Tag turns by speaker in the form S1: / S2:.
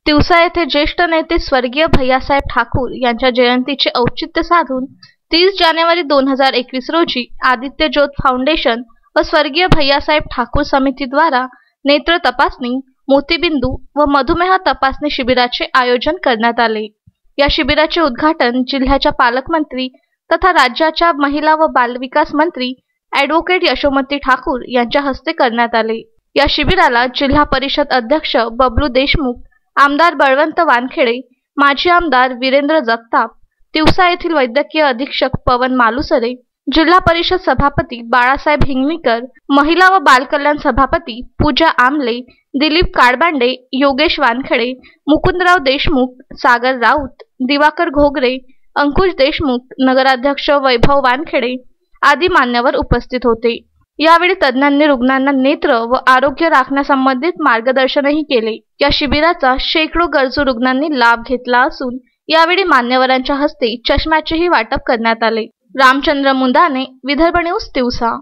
S1: तिवसा येथे ज्येष्ठ नेते स्वर्गीय भैयासाहेब ठाकूर यांच्या जयंतीचे औचित्य साधून 30 जानेवारी 2021 रोजी आदित्य ज्योत फाउंडेशन व स्वर्गीय भैयासाहेब ठाकूर समितीद्वारा नेत्र तपासणी, मोतीबिंदू व मधुमेह तपासणी शिबिराचे आयोजन करण्यात आले। या शिबिराचे उद्घाटन जिल्ह्याच्या पालकमंत्री तथा राज्याच्या महिला व बालविकास मंत्री ॲडव्होकेट यशोमती ठाकूर यांच्या हस्ते करण्यात आले। या शिबिराला जिल्हा परिषद अध्यक्ष बबलू देशमुख, आमदार बळवंत वानखेडे, माजी आमदार वीरेंद्र जगताप, तिवसा येथील वैद्यकीय अधीक्षक पवन मालुसरे, जिल्हा परिषद सभापती बाळासाहेब हिंगणीकर, महिला व बालकल्याण सभापती पूजा आमले, दिलीप काडबांडे, योगेश वानखेडे, मुकुंदराव देशमुख, सागर राऊत, दिवाकर घोगरे, अंकुश देशमुख, नगराध्यक्ष वैभव वानखेडे आदी मान्यवर उपस्थित होते। यावेळी तज्ञांनी रुग्णांना नेत्र व आरोग्य राखण्यासंबंधित मार्गदर्शनही केले। या शिबिराचा शेकडो गरजू रुग्णांनी लाभ घेतला असून यावेळी मान्यवरांच्या हस्ते चष्म्याचेही वाटप करण्यात आले। रामचंद्र मुंदाने, विदर्भ न्यूज, तिवसा।